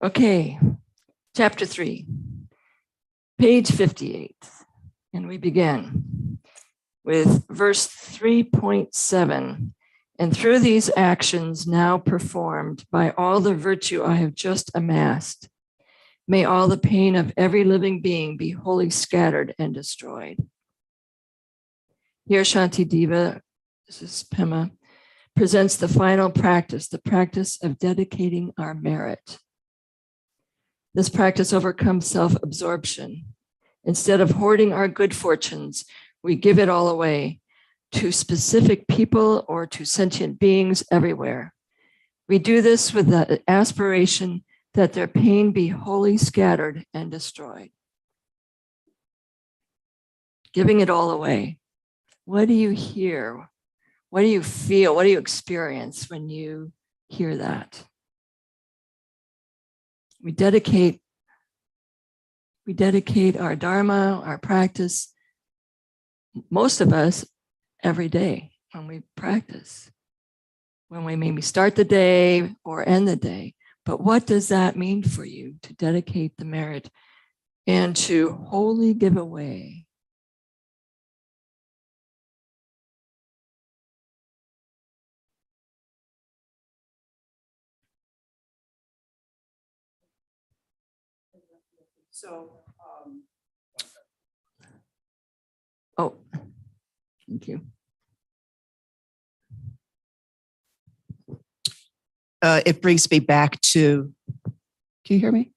Okay, chapter 3, page 58. And we begin with verse 3.7. And through these actions now performed by all the virtue I have just amassed, may all the pain of every living being be wholly scattered and destroyed. Here Shanti Deva, this is Pema, presents the final practice, the practice of dedicating our merit. This practice overcomes self-absorption. Instead of hoarding our good fortunes, we give it all away to specific people or to sentient beings everywhere. We do this with the aspiration that their pain be wholly scattered and destroyed. Giving it all away. What do you hear? What do you feel? What do you experience when you hear that? We dedicate our dharma, our practice, most of us every day when we practice, when we maybe start the day or end the day. But what does that mean for you to dedicate the merit and to wholly give away? Oh, thank you. It brings me back to, can you hear me?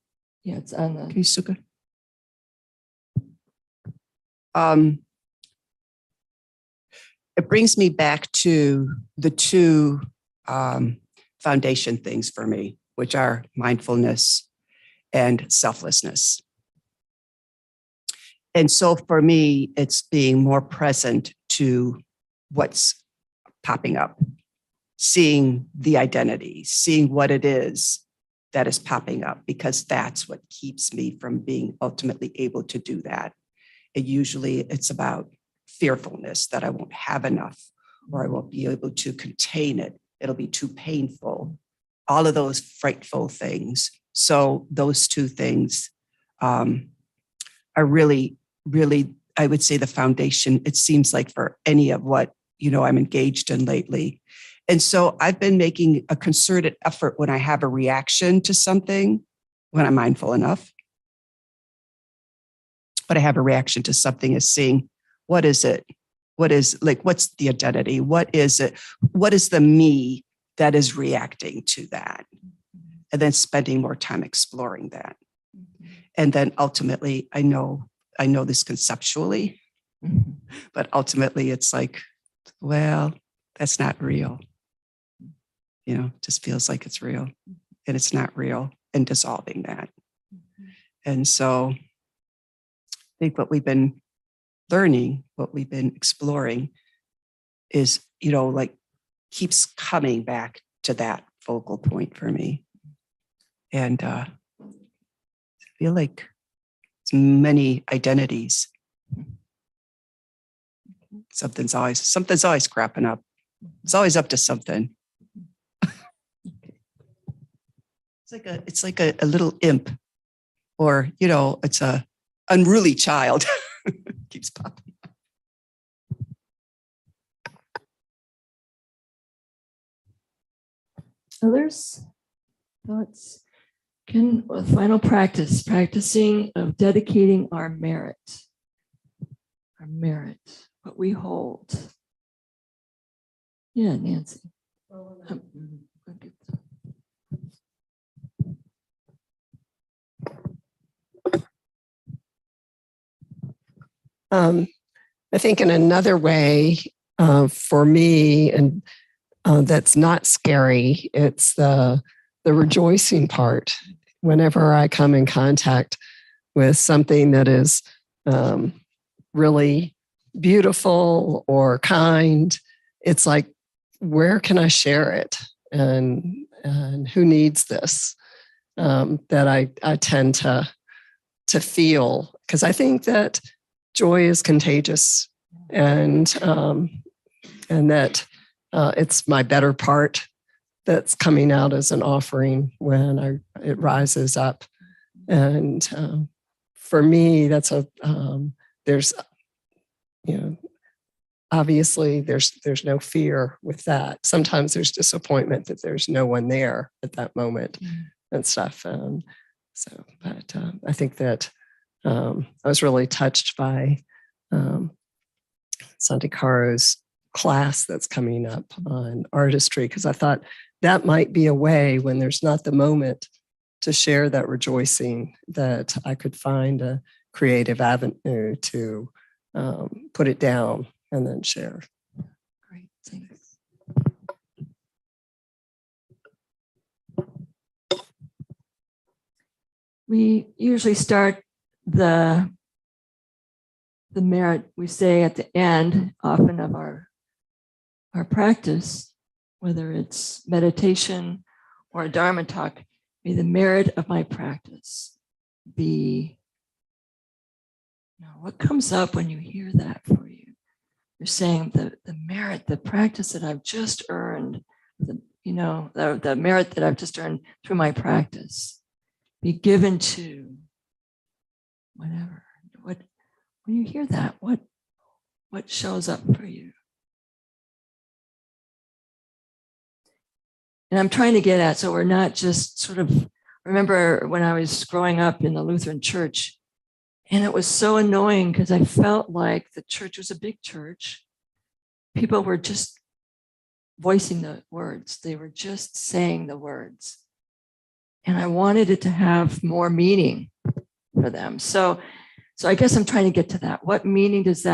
Yeah, it's on the. Can you still go? It brings me back to the two foundation things for me, which are mindfulness and selflessness. And so for me, it's being more present to what's popping up, seeing the identity, seeing what it is that is popping up, because that's what keeps me from being ultimately able to do that. It's about fearfulness that I won't have enough, or I won't be able to contain it. It'll be too painful. All of those frightful things. So those two things are really, I would say, the foundation, it seems like, for any of what, I'm engaged in lately. And so I've been making a concerted effort when I have a reaction to something, when I'm mindful enough, but I have a reaction to something, is seeing, what is it? What's the identity? What is it? What is the me that is reacting to that? And then spending more time exploring that. And then ultimately, I know this conceptually, but ultimately it's like, well, that's not real. It just feels like it's real, and it's not real, and dissolving that. And so I think what we've been learning, what we've been exploring is, keeps coming back to that focal point for me. And I feel like it's many identities. Something's always cropping up. It's always up to something. It's like a little imp, or, it's a unruly child. Keeps popping up. Others? Thoughts? Final practice, practicing of dedicating our merit, what we hold. Yeah, Nancy. I think in another way, for me, and that's not scary, it's the rejoicing part. Whenever I come in contact with something that is really beautiful or kind, it's like, where can I share it? And who needs this? That I tend to feel, because I think that joy is contagious, and that it's my better part that's coming out as an offering when it rises up. And for me, that's there's, obviously there's no fear with that. Sometimes there's disappointment that there's no one there at that moment and stuff. But I think that I was really touched by Santi Caro's class that's coming up on artistry, because I thought that might be a way when there's not the moment to share that rejoicing, that I could find a creative avenue to put it down and then share. Great, thanks. We usually start the merit, we say at the end often of our practice, whether it's meditation or a Dharma talk, may the merit of my practice be, what comes up when you hear that for you? You're saying the merit, the practice that I've just earned, the merit that I've just earned through my practice, be given to whatever. When you hear that, what shows up for you? And I'm trying to get at, so we're not just sort of, remember when I was growing up in the Lutheran church, and it was so annoying because I felt like the church was a big church. People were just voicing the words. They were just saying the words. And I wanted it to have more meaning for them. So I guess I'm trying to get to that. What meaning does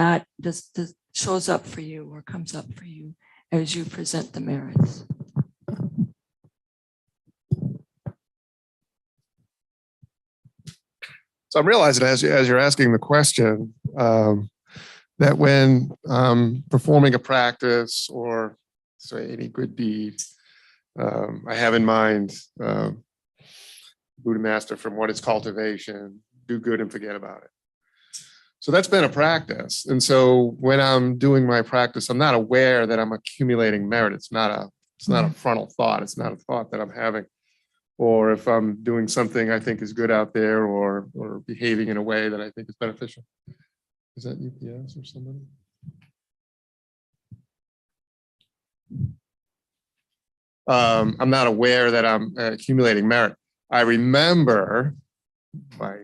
shows up for you or comes up for you as you present the merits? So I'm realizing as you're asking the question, that when performing a practice or say any good deed, I have in mind Buddha Master from What is Cultivation, do good and forget about it. So that's been a practice. And so when I'm doing my practice, I'm not aware that I'm accumulating merit. It's not a frontal thought. It's not a thought that I'm having. Or if I'm doing something I think is good out there or behaving in a way that I think is beneficial. Is that UPS or somebody? I'm not aware that I'm accumulating merit. I remember my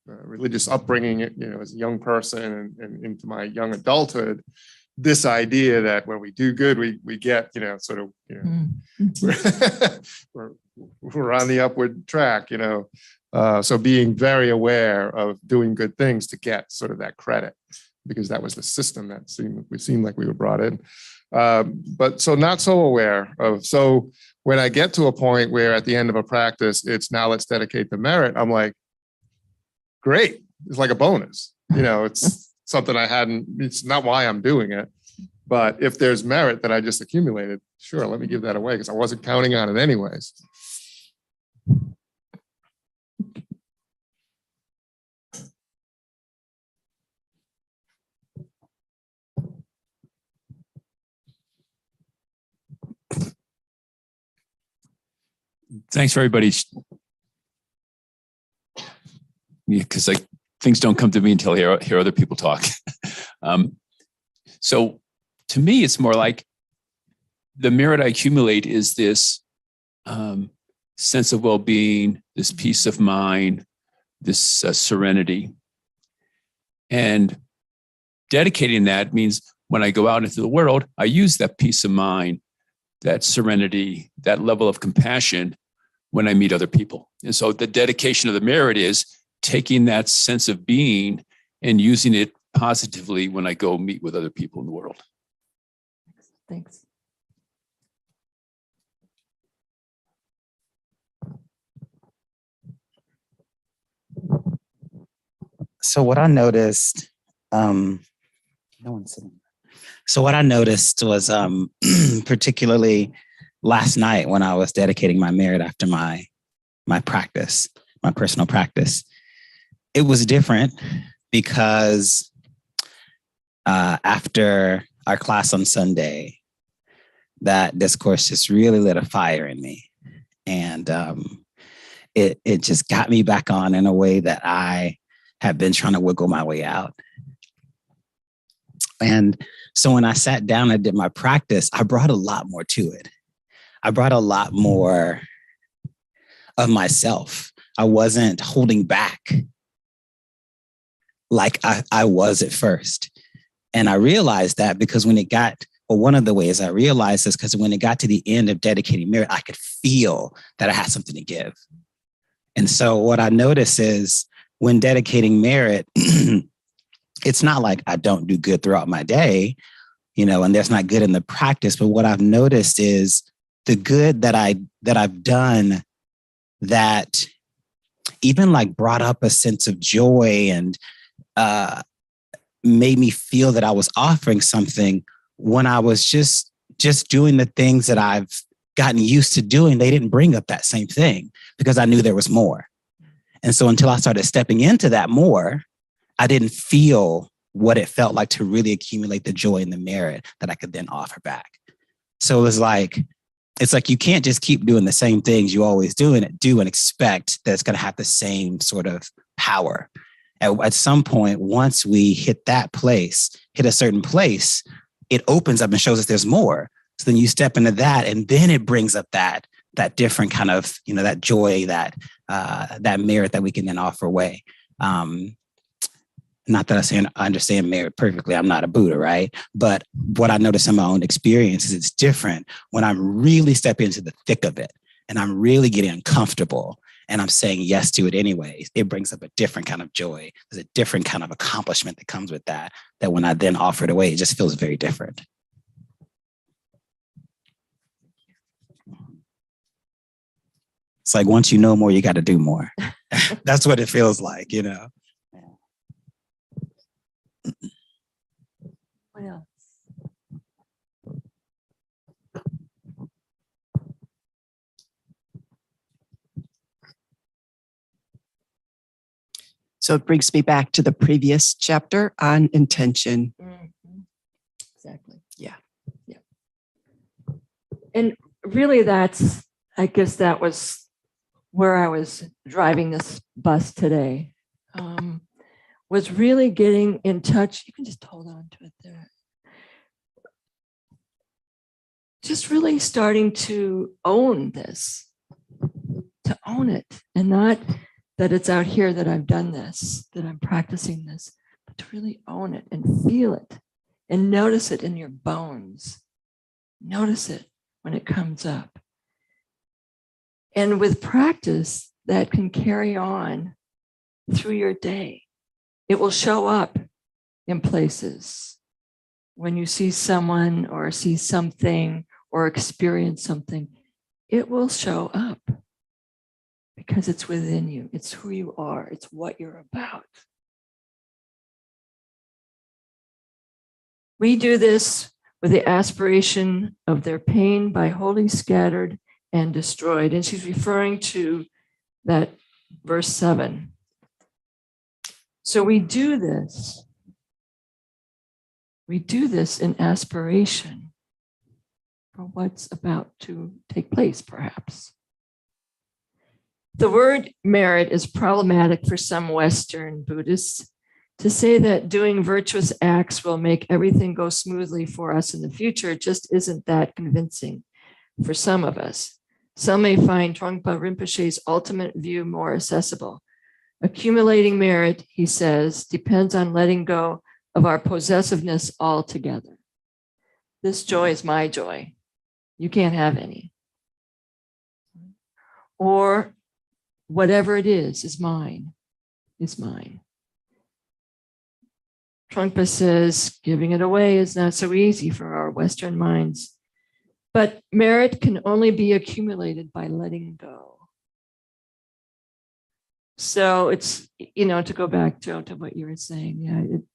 religious upbringing, as a young person and into my young adulthood, this idea that when we do good, we get, we're on the upward track, so being very aware of doing good things to get sort of that credit, because that was the system that seemed like we were brought in. But so not so aware of, so when I get to a point where at the end of a practice, it's now let's dedicate the merit, I'm like, great. It's like a bonus, it's something it's not why I'm doing it, but if there's merit that I just accumulated, sure, let me give that away because I wasn't counting on it anyways. Thanks for everybody. Because things don't come to me until I hear other people talk. So to me, it's more like the merit I accumulate is this sense of well-being, this peace of mind, this serenity. And dedicating that means when I go out into the world, I use that peace of mind, that serenity, that level of compassion when I meet other people. And so the dedication of the merit is taking that sense of being and using it positively when I go meet with other people in the world. Thanks. So what I noticed, no one's sitting. So what I noticed was particularly last night when I was dedicating my merit after my practice, my personal practice, it was different because after our class on Sunday, that discourse just really lit a fire in me. And it just got me back on in a way that I have been trying to wiggle my way out. And so when I sat down and did my practice, I brought a lot more to it. I brought a lot more of myself. I wasn't holding back like I was at first. And I realized that because when it got, well, one of the ways I realized this, because when it got to the end of dedicating merit, I could feel that I had something to give. And so what I notice is when dedicating merit, it's not like I don't do good throughout my day, and there's not good in the practice. But what I've noticed is the good that I've done that even like brought up a sense of joy and made me feel that I was offering something when I was just doing the things that I've gotten used to doing. They didn't bring up that same thing because I knew there was more. And so until I started stepping into that more, I didn't feel what it felt like to really accumulate the joy and the merit that I could then offer back. So it's like you can't just keep doing the same things you always do and expect that it's going to have the same sort of power. At some point, once we hit a certain place, it opens up and shows us there's more. So then you step into that, and then it brings up that different kind of, that joy, that merit that we can then offer away. Not that I understand merit perfectly. I'm not a Buddha, right? But what I notice in my own experience is it's different when I'm really stepping into the thick of it and I'm really getting uncomfortable and I'm saying yes to it anyways. It brings up a different kind of joy. There's a different kind of accomplishment that comes with that when I then offer it away, it just feels very different. It's like once you know more, you got to do more. That's what it feels like, What else? So it brings me back to the previous chapter on intention. Mm-hmm. Exactly. Yeah. Yeah. And really I guess that was where I was driving this bus today, was really getting in touch. You can just hold on to it there. Just really starting to own this, to own it, and not that it's out here that I've done this, that I'm practicing this, but to really own it and feel it and notice it in your bones. Notice it when it comes up. And with practice, that can carry on through your day. It will show up in places when you see someone or see something or experience something. It will show up because it's within you. It's who you are. It's what you're about. We do this with the aspiration of their pain by wholly scattered and destroyed. And she's referring to that verse 7. So we do this in aspiration for what's about to take place, perhaps. The word merit is problematic for some Western Buddhists. To say that doing virtuous acts will make everything go smoothly for us in the future just isn't that convincing for some of us. Some may find Trungpa Rinpoche's ultimate view more accessible. Accumulating merit, he says, depends on letting go of our possessiveness altogether. This joy is my joy. You can't have any. Or whatever it is mine, is mine. Trungpa says giving it away is not so easy for our Western minds, but merit can only be accumulated by letting go. So it's, to go back to what you were saying,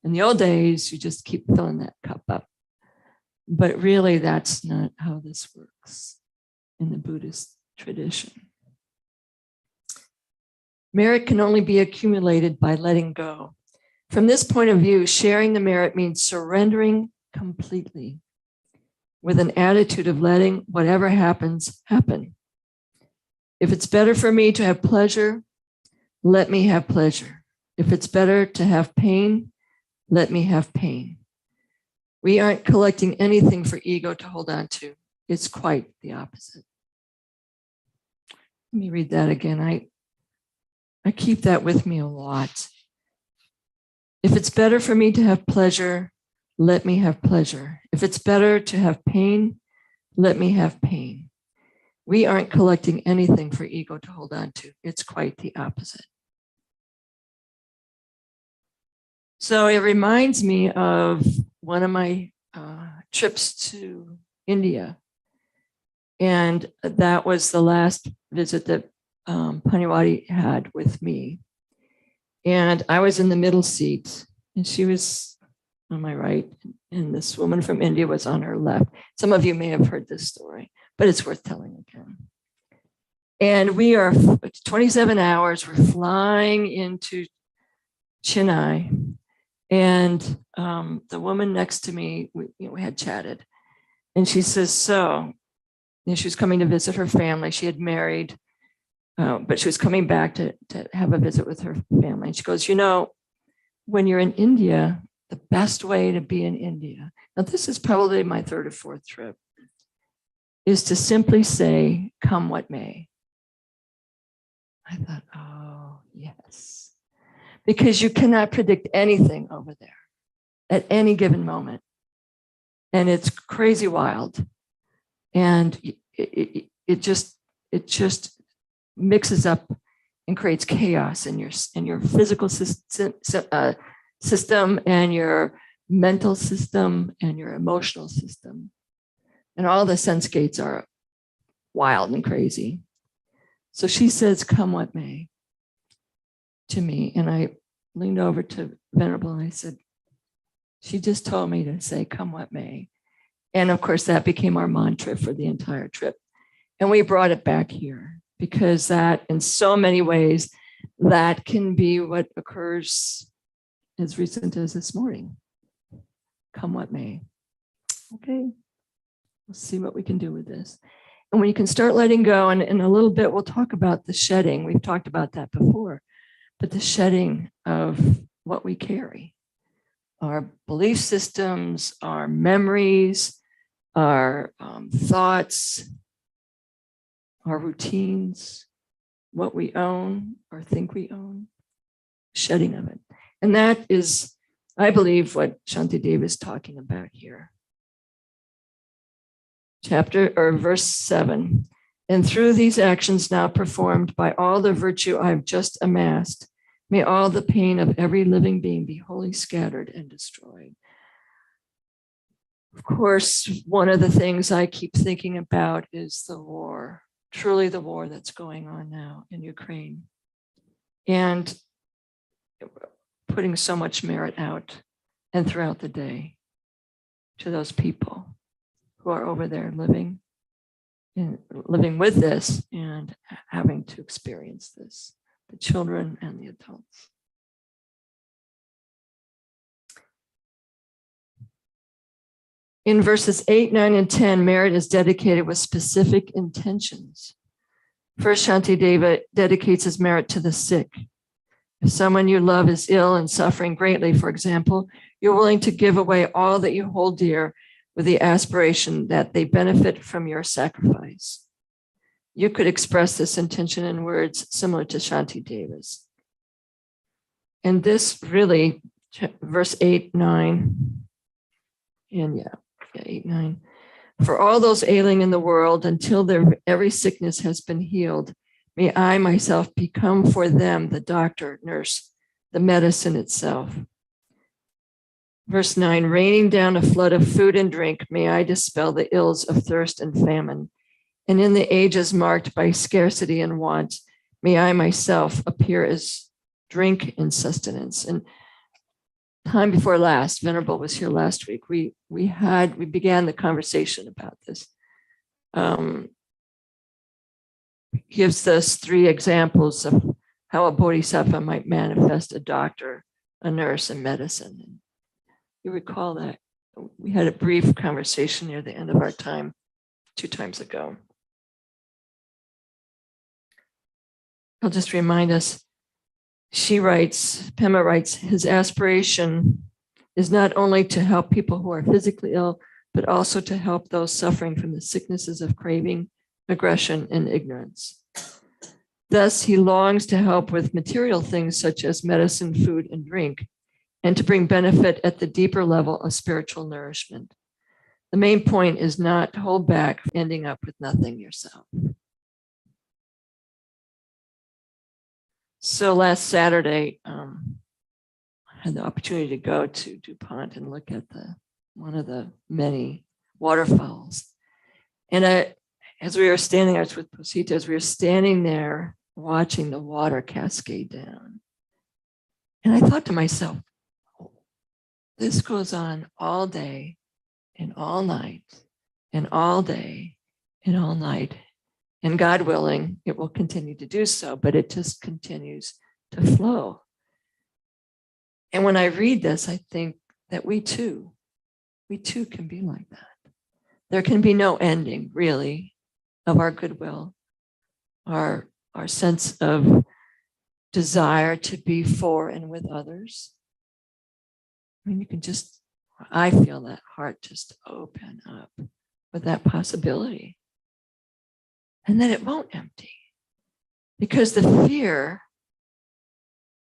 in the old days, you just keep filling that cup up. But really, that's not how this works in the Buddhist tradition. Merit can only be accumulated by letting go. From this point of view, sharing the merit means surrendering completely. with an attitude of letting whatever happens happen. If it's better for me to have pleasure, let me have pleasure. If it's better to have pain, let me have pain. We aren't collecting anything for ego to hold on to. It's quite the opposite. Let me read that again. I keep that with me a lot. If it's better for me to have pleasure, let me have pleasure. If it's better to have pain, let me have pain. We aren't collecting anything for ego to hold on to. It's quite the opposite. So it reminds me of one of my trips to India. And that was the last visit that Paniwadi had with me. And I was in the middle seat, and she was on my right, and this woman from India was on her left. Some of you may have heard this story, but it's worth telling again. And we are 27 hours, we're flying into Chennai. And the woman next to me, we had chatted, and she says, so, she was coming to visit her family. She had married, but she was coming back to have a visit with her family. And she goes, when you're in India, the best way to be in India, now this is probably my third or fourth trip, is to simply say, come what may. I thought, oh, yes. Because you cannot predict anything over there at any given moment. And it's crazy wild. And it just mixes up and creates chaos in your physical system and your mental system and your emotional system. And all the sense gates are wild and crazy. So she says, come what may, to me. And I leaned over to Venerable and I said, she just told me to say, come what may. And of course, that became our mantra for the entire trip. And we brought it back here because that, in so many ways, that can be what occurs as recent as this morning. Come what may. Okay, we'll see what we can do with this. And when you can start letting go, and in a little bit, we'll talk about the shedding. We've talked about that before, but the shedding of what we carry, our belief systems, our memories, our thoughts, our routines, what we own or think we own, shedding of it. And that is, I believe, what Shantideva is talking about here. Verse 7. And through these actions now performed by all the virtue I have just amassed, may all the pain of every living being be wholly scattered and destroyed. Of course, one of the things I keep thinking about is the war, truly the war that's going on now in Ukraine. And putting so much merit out and throughout the day to those people who are over there living with this and having to experience this, the children and the adults. In verses 8, 9, and 10, merit is dedicated with specific intentions. First, Shantideva dedicates his merit to the sick. If someone you love is ill and suffering greatly, for example, you're willing to give away all that you hold dear with the aspiration that they benefit from your sacrifice. You could express this intention in words similar to Shantideva's. And this really, verse 8, 9, and 8, 9. For all those ailing in the world, until every sickness has been healed, may I myself become for them the doctor, nurse, the medicine itself. Verse 9, raining down a flood of food and drink, may I dispel the ills of thirst and famine. And in the ages marked by scarcity and want, may I myself appear as drink and sustenance. And time before last, Venerable was here last week, we began the conversation about this. Gives us 3 examples of how a bodhisattva might manifest: a doctor, a nurse, and medicine. And you recall that We had a brief conversation near the end of our time 2 times ago. I'll just remind us, Pema writes, his aspiration is not only to help people who are physically ill, but also to help those suffering from the sicknesses of craving, aggression, and ignorance. Thus, he longs to help with material things such as medicine, food, and drink, and to bring benefit at the deeper level of spiritual nourishment. The main point is not to hold back from ending up with nothing yourself. So last Saturday, I had the opportunity to go to DuPont and look at one of the many waterfalls. And as we were standing, I was with Posita, as we were standing there watching the water cascade down. And I thought to myself, oh, this goes on all day and all night and all day and all night. And God willing, it will continue to do so, but it just continues to flow. And when I read this, I think that we too can be like that. There can be no ending, really, of our goodwill, our sense of desire to be for and with others. I mean, I feel that heart just open up with that possibility. And then it won't empty. Because the fear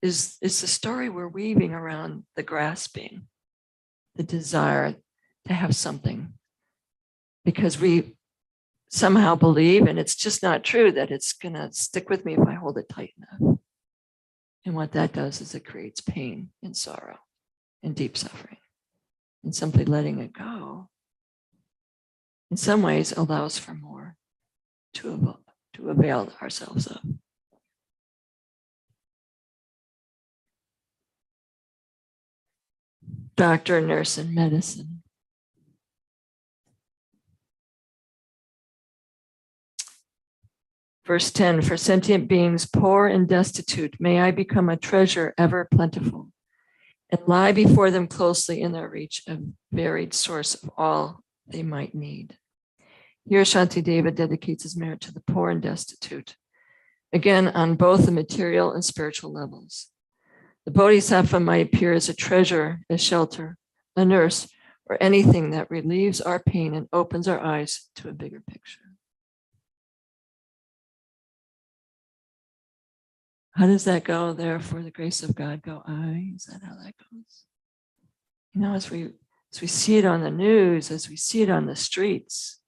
is the story we're weaving around the grasping, the desire to have something. Because we somehow believe, and it's just not true, that it's going to stick with me if I hold it tight enough. And what that does is it creates pain and sorrow and deep suffering. And simply letting it go, in some ways, allows for more to avail ourselves of. Doctor, nurse, and medicine. Verse 10, for sentient beings poor and destitute, may I become a treasure ever plentiful and lie before them closely in their reach, a varied source of all they might need. Here, Shantideva dedicates his merit to the poor and destitute, again, on both the material and spiritual levels. The Bodhisattva might appear as a treasure, a shelter, a nurse, or anything that relieves our pain and opens our eyes to a bigger picture. How does that go? Therefore, the grace of God go I. Is that how that goes? You know, as we see it on the news, as we see it on the streets,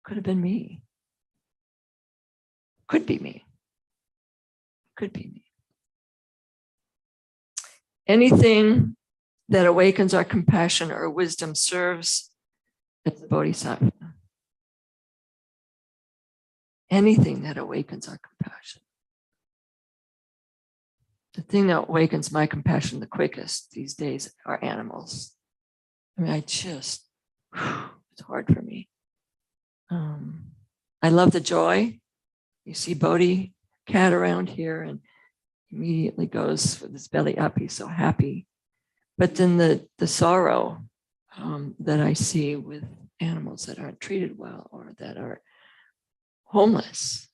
could have been me. Could be me. Could be me. Anything that awakens our compassion or wisdom serves as a bodhisattva. Anything that awakens our compassion. The thing that awakens my compassion the quickest these days are animals. I mean, it's hard for me. I love the joy. You see Bodhi cat around here and immediately goes with his belly up. He's so happy. But then the sorrow that I see with animals that aren't treated well or that are homeless.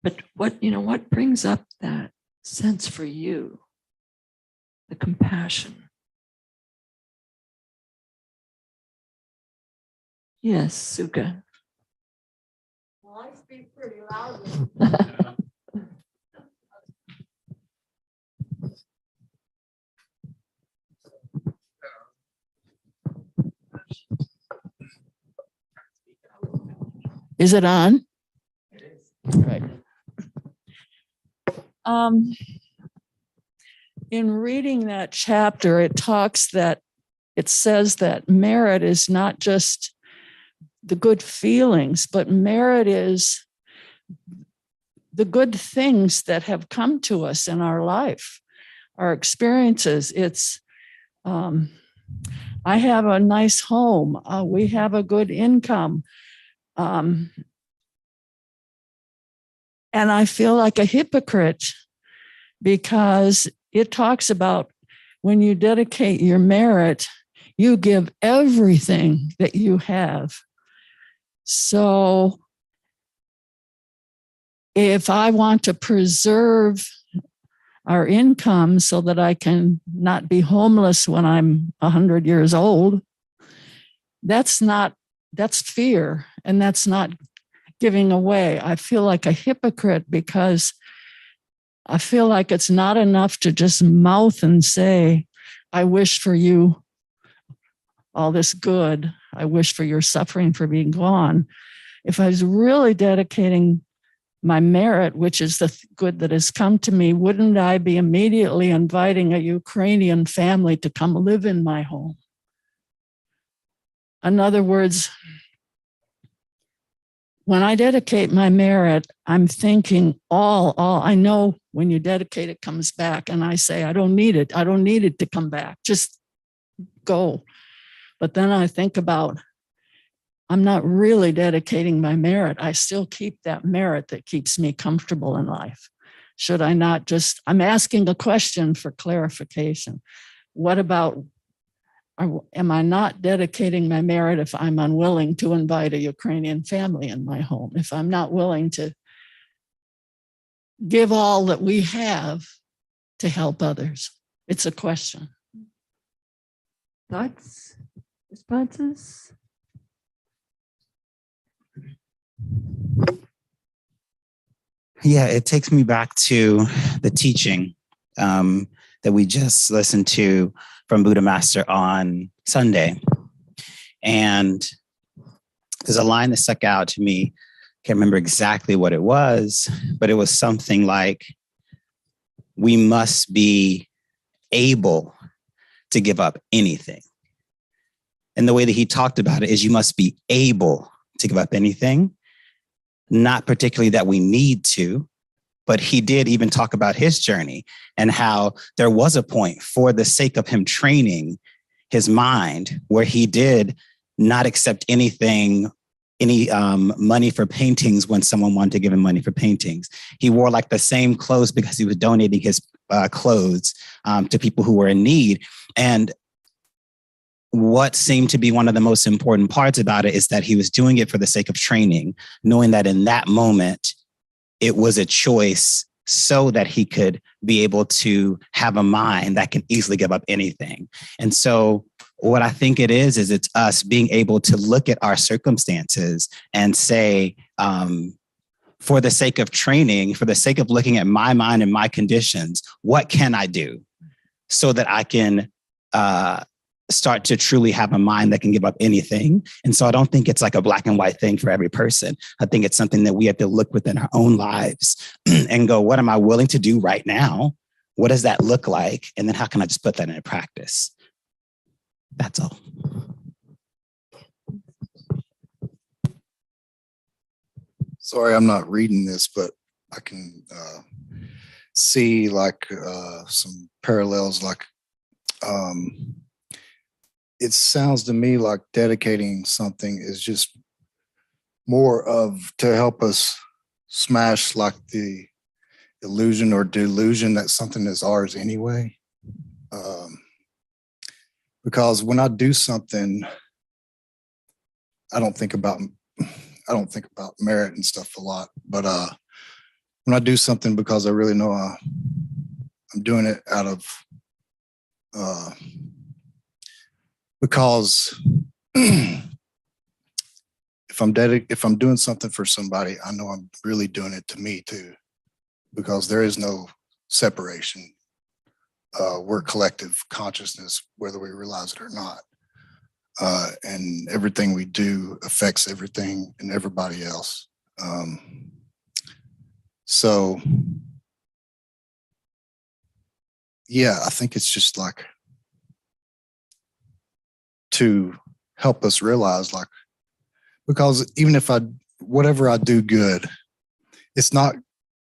But what brings up that sense for you? The compassion. Yes, Sukha. Well, I speak pretty loudly. Is it on? It is. Right. In reading that chapter, it says that merit is not just the good feelings, but merit is the good things that have come to us in our life, our experiences. It's, I have a nice home. We have a good income. And I feel like a hypocrite because it talks about when you dedicate your merit, you give everything that you have. So if I want to preserve our income so that I can not be homeless when I'm 100 years old, that's fear, and that's not giving away. I feel like a hypocrite because I feel like it's not enough to just mouth and say, I wish for you all this good. I wish for your suffering for being gone. If I was really dedicating my merit, which is the good that has come to me, wouldn't I be immediately inviting a Ukrainian family to come live in my home? In other words, when I dedicate my merit, I'm thinking all I know when you dedicate, it comes back. And I say, I don't need it. I don't need it to come back. Just go. But then I think about, I'm not really dedicating my merit. I still keep that merit that keeps me comfortable in life. Should I not just, I'm asking a question for clarification. What about, am I not dedicating my merit if I'm unwilling to invite a Ukrainian family in my home? If I'm not willing to give all that we have to help others? It's a question. Thoughts, responses? Yeah, it takes me back to the teaching that we just listened to from Buddha Master on Sunday. And there's a line that stuck out to me. Can't remember exactly what it was, but it was something like, we must be able to give up anything. And the way that he talked about it is, you must be able to give up anything, not particularly that we need to, but he did even talk about his journey and how there was a point, for the sake of him training his mind, where he did not accept anything, any money for paintings when someone wanted to give him money for paintings. He wore like the same clothes because he was donating his clothes to people who were in need. And what seemed to be one of the most important parts about it is that he was doing it for the sake of training, knowing that in that moment, it was a choice so that he could be able to have a mind that can easily give up anything. And so what I think it is it's us being able to look at our circumstances and say, for the sake of training, for the sake of looking at my mind and my conditions, what can I do so that I can start to truly have a mind that can give up anything? And so I don't think it's like a black and white thing for every person. I think it's something that we have to look within our own lives and go, what am I willing to do right now? What does that look like? And then how can I just put that into practice? That's all. Sorry, I'm not reading this, but I can see like some parallels. Like it sounds to me like dedicating something is just more of to help us smash like the illusion or delusion that something is ours anyway. Because when I do something, I don't think about merit and stuff a lot, but when I do something because I really know I'm doing it out of because if I'm doing something for somebody, I know I'm really doing it to me too, because there is no separation. We're collective consciousness, whether we realize it or not. And everything we do affects everything and everybody else. So, yeah, I think it's just like to help us realize, like, because even if whatever I do good, it's not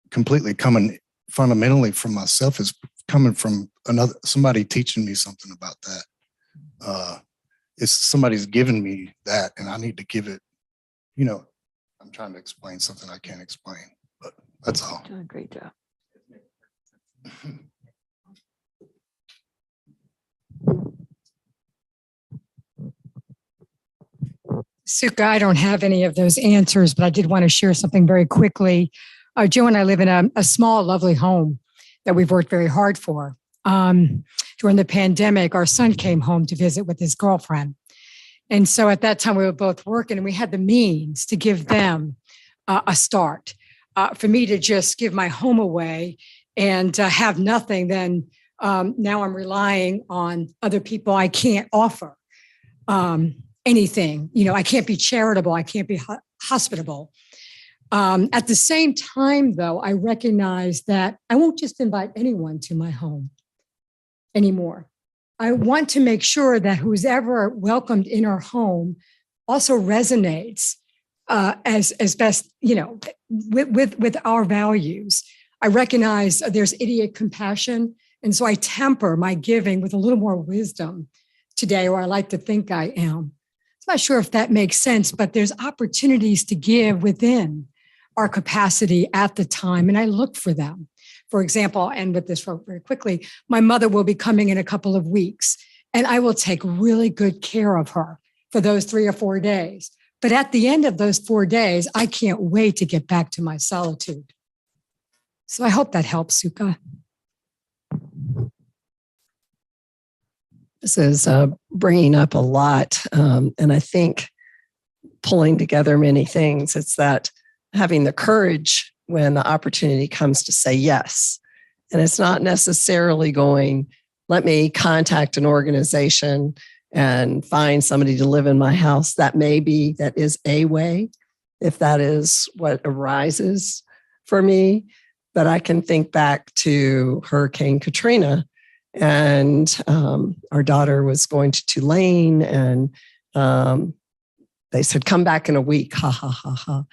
completely coming fundamentally from myself. It's coming from somebody teaching me something about that. It's somebody's given me that, and I need to give it. I'm trying to explain something I can't explain, but that's all. Doing a great job. Suka, I don't have any of those answers, but I did want to share something very quickly. Joe and I live in a small, lovely home that we've worked very hard for. During the pandemic, our son came home to visit with his girlfriend. And so at that time, we were both working and we had the means to give them a start. For me to just give my home away and have nothing, then now I'm relying on other people. I can't offer anything. You know, I can't be charitable. I can't be hospitable. At the same time, though, I recognize that I won't just invite anyone to my home anymore. I want to make sure that who's ever welcomed in our home also resonates as best, you know, with our values. I recognize there's idiot compassion. And so I temper my giving with a little more wisdom today, or I like to think I am. I'm not sure if that makes sense, but there's opportunities to give within our capacity at the time, and I look for them. For example, I'll end with this very quickly. My mother will be coming in a couple of weeks, and I will take really good care of her for those 3 or 4 days. But at the end of those 4 days, I can't wait to get back to my solitude. So I hope that helps, Suka. This is bringing up a lot. And I think pulling together many things. It's that having the courage when the opportunity comes to say yes. And it's not necessarily going, let me contact an organization and find somebody to live in my house. That is a way, if that is what arises for me. But I can think back to Hurricane Katrina, and our daughter was going to Tulane, and they said, come back in a week, for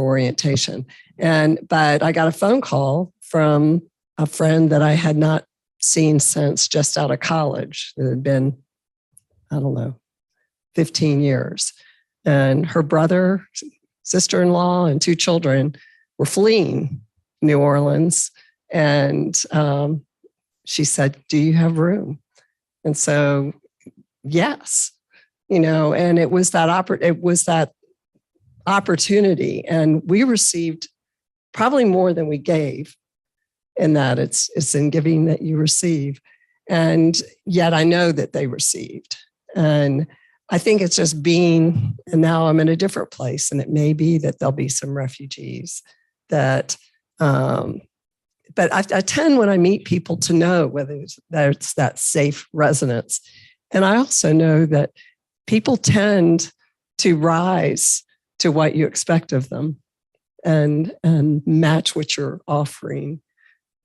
orientation. But I got a phone call from a friend that I had not seen since just out of college. It had been, 15 years. And her brother, sister-in-law, and 2 children were fleeing New Orleans. And she said, do you have room? And so, yes, and it was that opportunity. And we received probably more than we gave, in that it's in giving that you receive. And yet I know that they received. And I think it's just being, and now I'm in a different place, and it may be that there'll be some refugees that, but I tend, when I meet people, to know whether it's that safe resonance. And I also know that people tend to rise to what you expect of them and match what you're offering.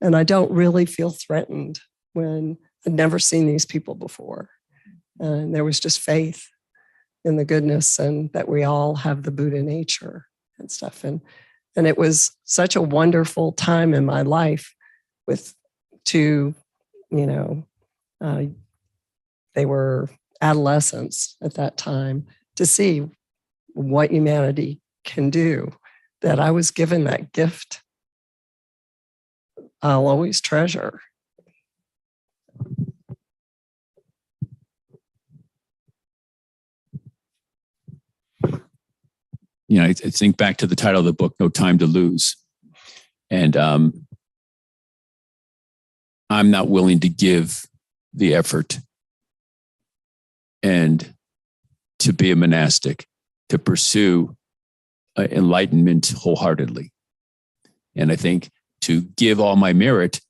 And I don't really feel threatened when I've never seen these people before. And there was just faith in the goodness, and that we all have the Buddha nature and stuff. And it was such a wonderful time in my life with 2, they were adolescents at that time, to see what humanity can do, that I was given that gift. I'll always treasure. I think back to the title of the book, No Time to Lose. And I'm not willing to give the effort and to be a monastic, to pursue enlightenment wholeheartedly. And I think to give all my merit,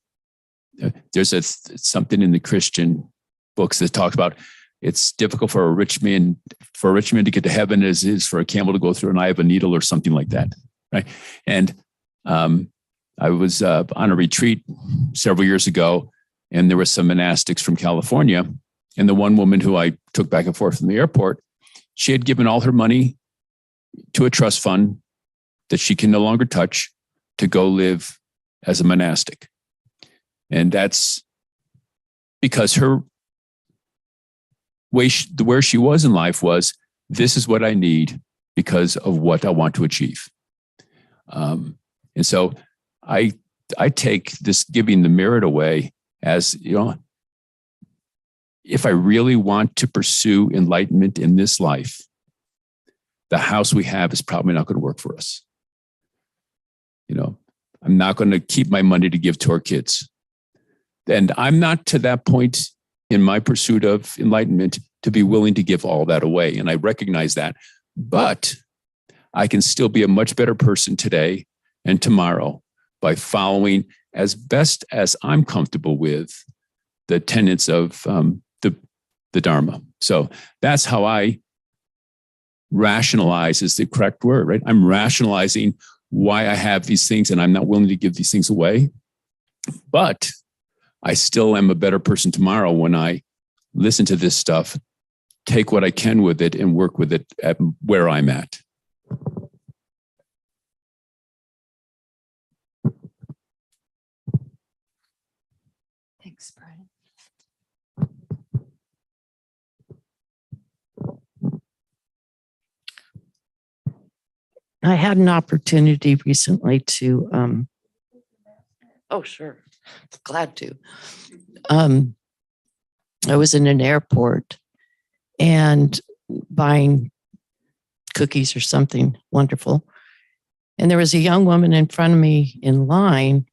there's something in the Christian books that talks about it's difficult for a rich man to get to heaven as it is for a camel to go through an eye of a needle, or something like that, right? And I was on a retreat several years ago, and there were some monastics from California. And the one woman who I took back and forth from the airport, she had given all her money to a trust fund that she can no longer touch to go live as a monastic. And that's because her where she was in life was, this is what I need because of what I want to achieve. And so I take this giving the merit away as, if I really want to pursue enlightenment in this life, the house we have is probably not going to work for us. I'm not going to keep my money to give to our kids. And I'm not to that point in my pursuit of enlightenment to be willing to give all that away. And I recognize that. But I can still be a much better person today and tomorrow by following as best as I'm comfortable with the tenets of the Dharma. So that's how I rationalize is the correct word, right? I'm rationalizing why I have these things and I'm not willing to give these things away. But I still am a better person tomorrow when I listen to this stuff, take what I can with it and work with it at where I'm at. Thanks, Brian. I had an opportunity recently to, oh, sure, glad to. I was in an airport and buying cookies or something wonderful. And there was a young woman in front of me in line,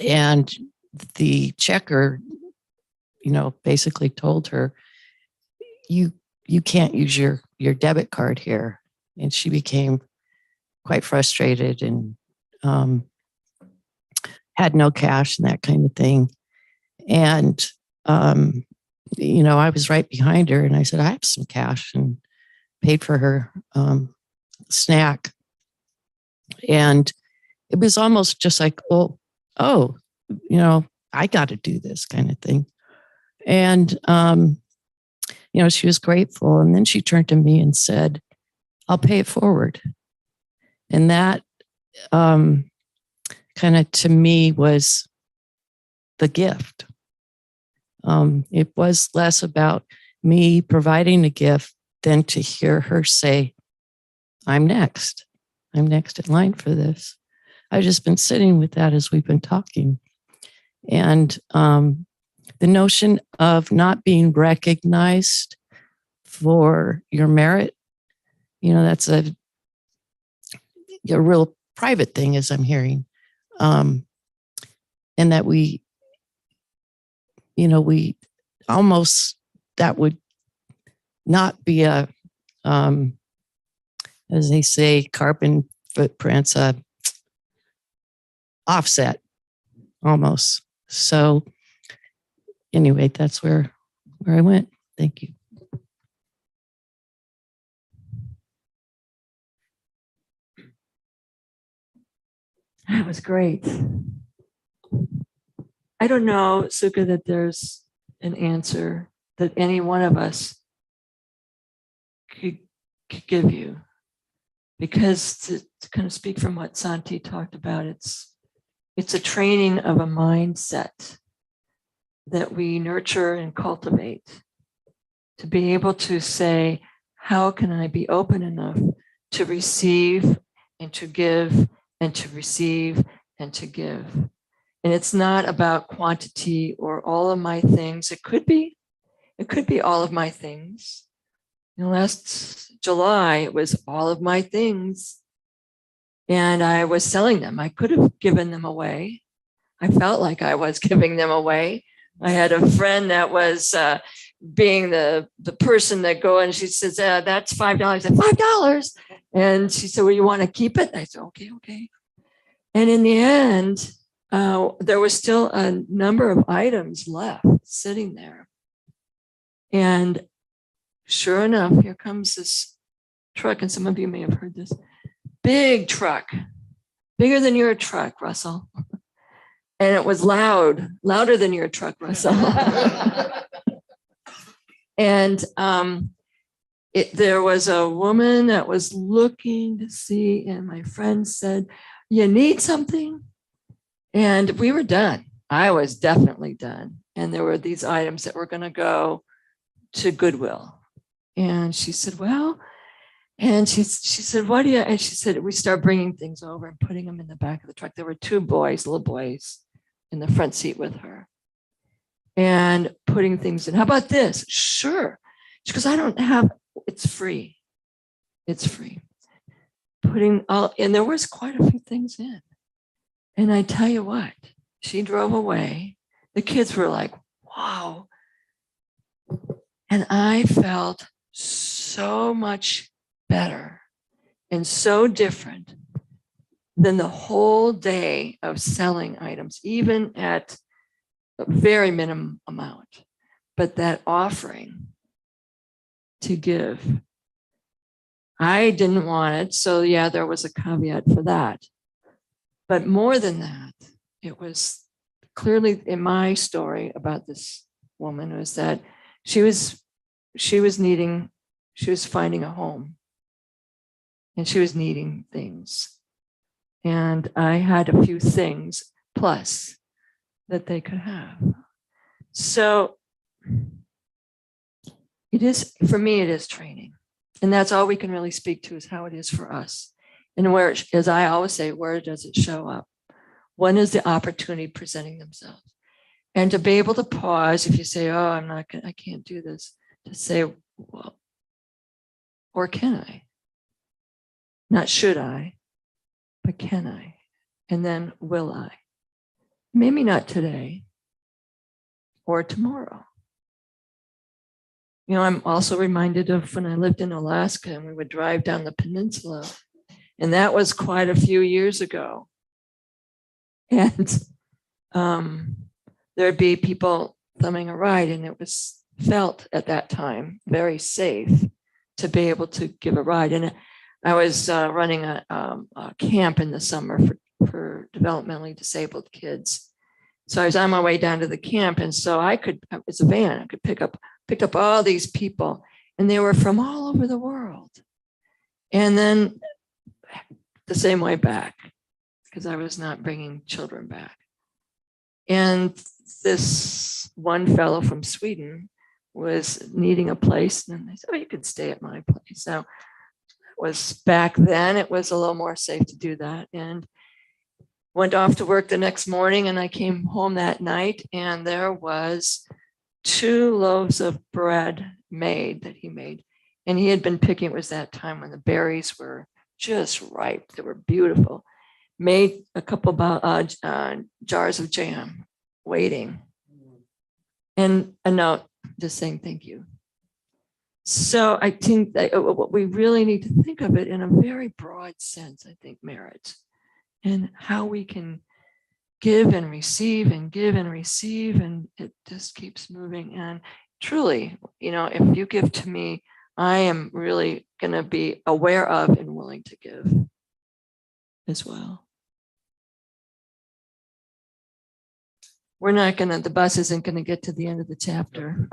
and the checker, basically told her, you can't use your debit card here. And she became quite frustrated and had no cash and that kind of thing. And, I was right behind her and I said, I have some cash, and paid for her snack. And it was almost just like, I got to do this kind of thing. And, she was grateful. And then she turned to me and said, I'll pay it forward. And that kind of to me was the gift. It was less about me providing a gift than to hear her say, I'm next. I'm next in line for this. I've just been sitting with that as we've been talking. And the notion of not being recognized for your merit, that's a real private thing, as I'm hearing. And that we almost, that would not be a, as they say, carbon footprints, offset almost. So anyway, that's where I went. Thank you. That was great. I don't know, Sukha, that there's an answer that any one of us could give you. Because to kind of speak from what Santi talked about, it's a training of a mindset that we nurture and cultivate to be able to say, how can I be open enough to receive and to give and to receive and to give? And it's not about quantity or all of my things. It could be all of my things. Last July, it was all of my things. And I was selling them. I could have given them away. I felt like I was giving them away. I had a friend that was being the person that go and she says, that's $5. I said, $5. And she said, well, you want to keep it? And I said, okay. And in the end, there was still a number of items left sitting there. And sure enough, here comes this truck. And some of you may have heard this. Big truck, bigger than your truck, Russell. And it was louder than your truck, Russell. And there was a woman that was looking to see, and my friend said, you need something? And we were done. I was definitely done. And there were these items that were going to go to Goodwill. And she said, well, and she said, what do you, and she said, we start bringing things over and putting them in the back of the truck. There were two boys, little boys, in the front seat with her and putting things in. How about this? Sure. She goes, I don't have, it's free. It's free. And there was quite a few things in. And I tell you what, she drove away. The kids were like, wow. And I felt so much better and so different than the whole day of selling items, even at a very minimum amount. But that offering to give, I didn't want it. So yeah, there was a caveat for that. But more than that, it was clearly in my story about this woman was that she was finding a home and she was needing things. And I had a few things plus that they could have. So it is, for me, it is training. And that's all we can really speak to is how it is for us. And where, as I always say, where does it show up? When is the opportunity presenting themselves? And to be able to pause, if you say, oh, I can't do this, to say, well, or can I? Not should I, but can I? And then will I? Maybe not today or tomorrow. You know, I'm also reminded of when I lived in Alaska and we would drive down the peninsula, and that was quite a few years ago. And there'd be people thumbing a ride, and it was felt at that time very safe to be able to give a ride. And I was running a camp in the summer for developmentally disabled kids. So I was on my way down to the camp, and so it's a van, I could picked up all these people, and they were from all over the world. And then the same way back, because I was not bringing children back. And this one fellow from Sweden was needing a place, and they said, oh, you could stay at my place. So it was back then, it was a little more safe to do that. And went off to work the next morning, and I came home that night, and there was 2 loaves of bread that he made. And he had been picking, it was that time when the berries were just ripe. They were beautiful. Made a couple jars of jam, waiting. And a note just saying thank you. So I think that what we really need to think of it in a very broad sense, I think, merit, and how we can give and receive and give and receive, and it just keeps moving. And truly, you know, if you give to me, I am really going to be aware of and willing to give as well. We're not going to, the bus isn't going to get to the end of the chapter.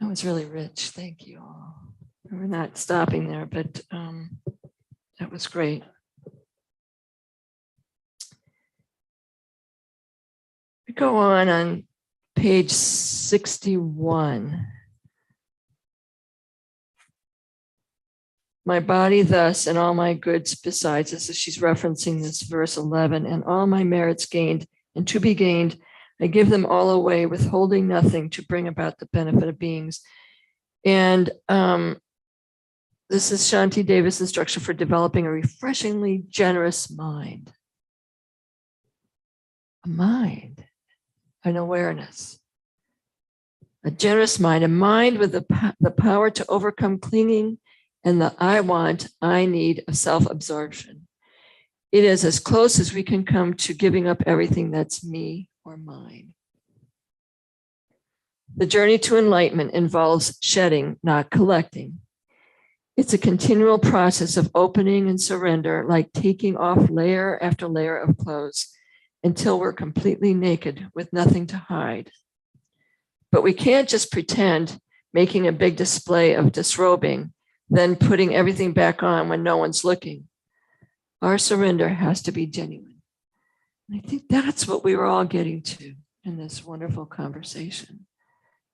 That was really rich. Thank you all. We're not stopping there, but that was great. We go on page 61. My body thus and all my goods besides, this is, she's referencing this verse 11, and all my merits gained and to be gained, I give them all away, withholding nothing to bring about the benefit of beings. And this is Shanti Davis' instruction for developing a refreshingly generous mind. A mind, an awareness, a generous mind, a mind with the power to overcome clinging and the I want, I need of self-absorption. It is as close as we can come to giving up everything that's me or mine. The journey to enlightenment involves shedding, not collecting. It's a continual process of opening and surrender, like taking off layer after layer of clothes until we're completely naked with nothing to hide. But we can't just pretend, making a big display of disrobing, then putting everything back on when no one's looking. Our surrender has to be genuine. And I think that's what we were all getting to in this wonderful conversation,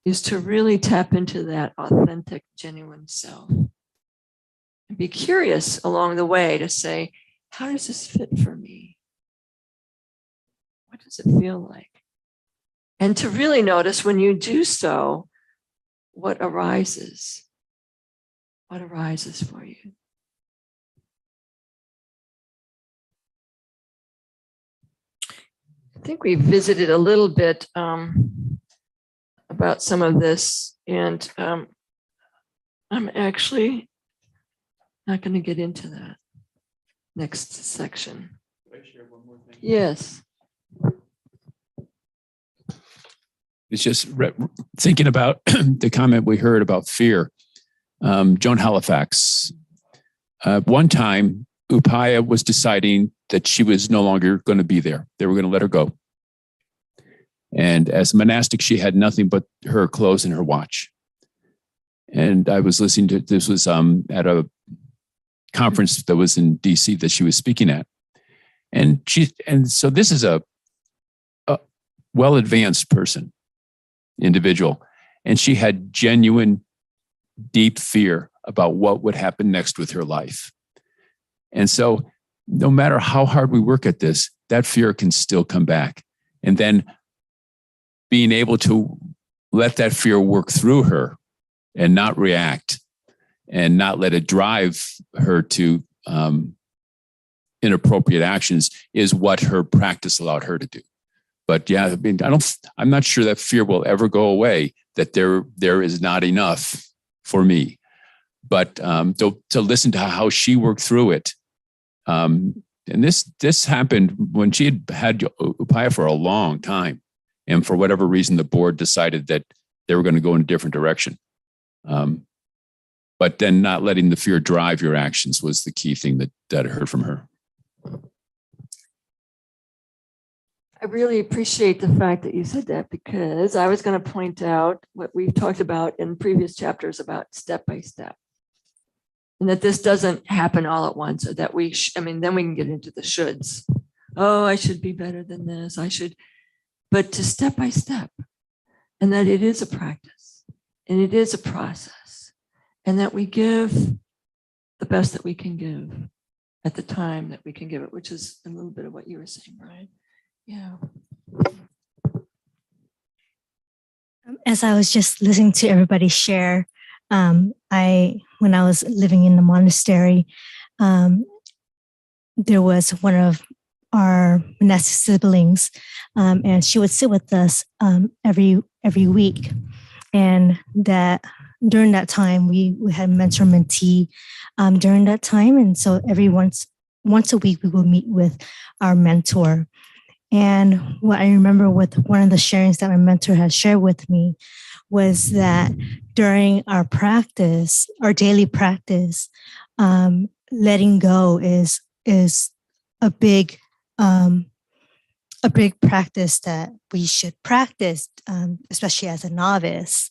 is to really tap into that authentic, genuine self. And be curious along the way to say, how does this fit for me? What does it feel like? And to really notice when you do so, what arises for you. I think we visited a little bit about some of this, and I'm actually not going to get into that next section. Can I share one more thing? Yes. It's just thinking about the comment we heard about fear. Joan Halifax. One time, Upaya was deciding that she was no longer going to be there. They were going to let her go. And as a monastic, she had nothing but her clothes and her watch. And I was listening to, this was at a conference that was in DC that she was speaking at. And so this is a well-advanced person, individual. And she had genuine, deep fear about what would happen next with her life. And so no matter how hard we work at this, that fear can still come back. And then being able to let that fear work through her and not react and not let it drive her to inappropriate actions is what her practice allowed her to do. But yeah, I mean, I'm not sure that fear will ever go away, that there is not enough for me. But to listen to how she worked through it. And this happened when she had Upaya for a long time. And for whatever reason, the board decided that they were going to go in a different direction. But then not letting the fear drive your actions was the key thing that I heard from her. I really appreciate the fact that you said that, because I was going to point out what we've talked about in previous chapters about step by step. And that this doesn't happen all at once, or that then we can get into the shoulds. Oh, I should be better than this. I should, but to step by step, and that it is a practice and it is a process, and that we give the best that we can give at the time that we can give it, which is a little bit of what you were saying, Brian. Yeah. As I was just listening to everybody share, when I was living in the monastery, there was one of our monastic siblings, and she would sit with us every week. And that during that time, we had mentor mentee during that time, and so every once a week we would meet with our mentor. And what I remember with one of the sharings that my mentor had shared with me was that during our practice, our daily practice, letting go is a big practice that we should practice, especially as a novice.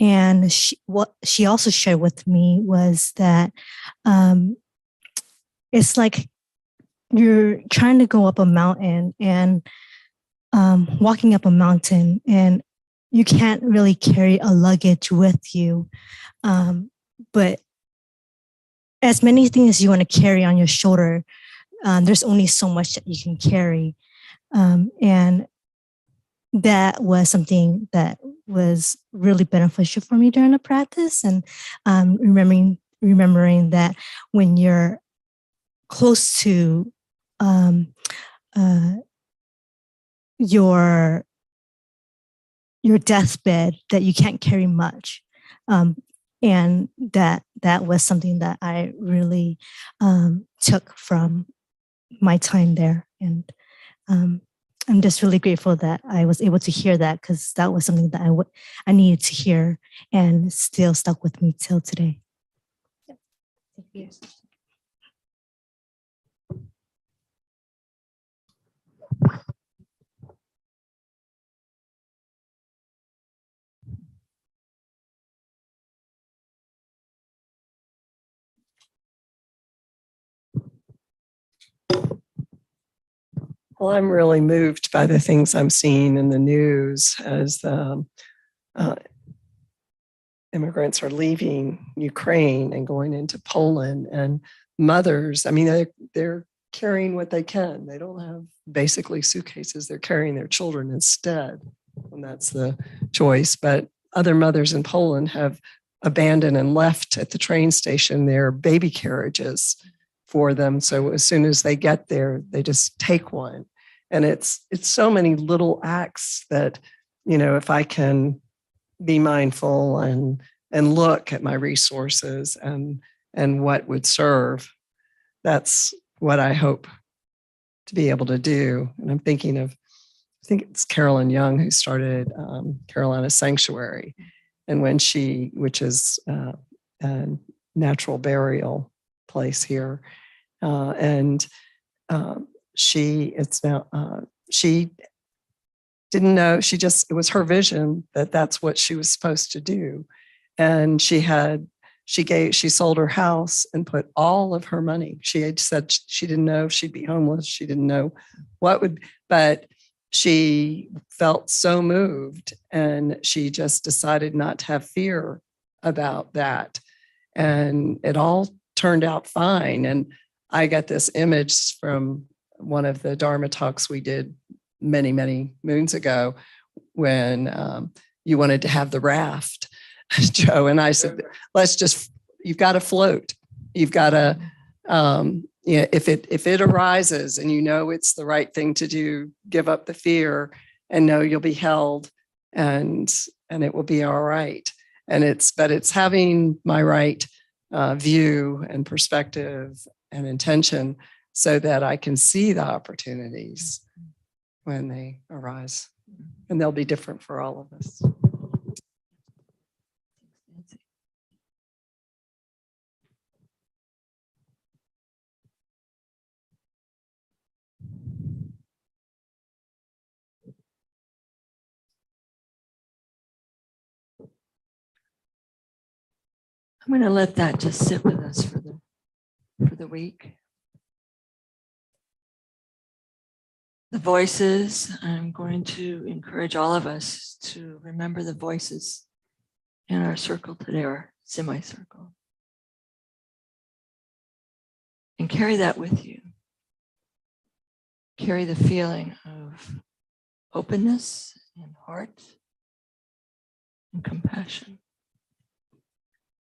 And what she also shared with me was that it's like you're trying to go up a mountain and walking up a mountain, and you can't really carry a luggage with you. But as many things as you want to carry on your shoulder, there's only so much that you can carry. And that was something that was really beneficial for me during the practice. And remembering that when you're close to your deathbed, that you can't carry much, and that was something that I really took from my time there. And I'm just really grateful that I was able to hear that, because that was something that I needed to hear, and still stuck with me till today. Thank you. Well, I'm really moved by the things I'm seeing in the news as the immigrants are leaving Ukraine and going into Poland, and mothers, I mean, they're carrying what they can. They don't have basically suitcases. They're carrying their children instead. and that's the choice. But other mothers in Poland have abandoned and left at the train station their baby carriages for them. So as soon as they get there, they just take one. And it's so many little acts that, if I can be mindful and look at my resources and what would serve, that's what I hope to be able to do. And I'm thinking of, I think it's Carolyn Young who started Carolina Sanctuary, and when which is a natural burial place here, she didn't know, it was her vision that that's what she was supposed to do. And she sold her house and put all of her money. She had said she didn't know if she'd be homeless. She didn't know but she felt so moved, and she just decided not to have fear about that. And it all turned out fine. And I got this image from one of the Dharma talks we did many, many moons ago when you wanted to have the raft, Joe. And I said, you've got to float. You've got to, if it arises and it's the right thing to do, give up the fear and know you'll be held and it will be all right. But it's having my right view and perspective and intention so that I can see the opportunities when they arise, and they'll be different for all of us. I'm going to let that just sit with us for the week. The voices, I'm going to encourage all of us to remember the voices in our circle today, our semicircle, and carry that with you. Carry the feeling of openness and heart and compassion.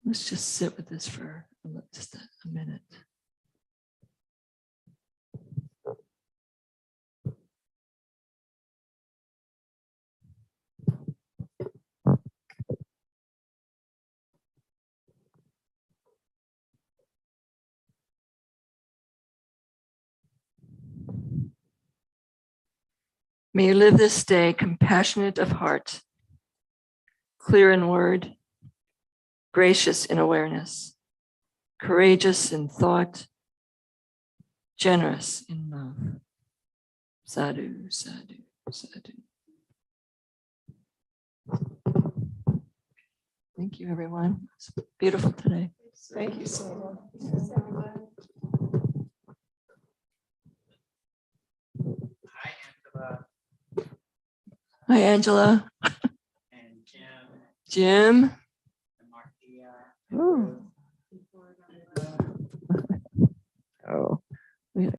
Let's just sit with this for just a minute. May you live this day compassionate of heart, clear in word, gracious in awareness, courageous in thought, generous in love. Sadhu, sadhu, sadhu. Thank you, everyone. It's beautiful today. Thank you so much. Hi, Angela. And Jim Jim. and Marcia. Ooh.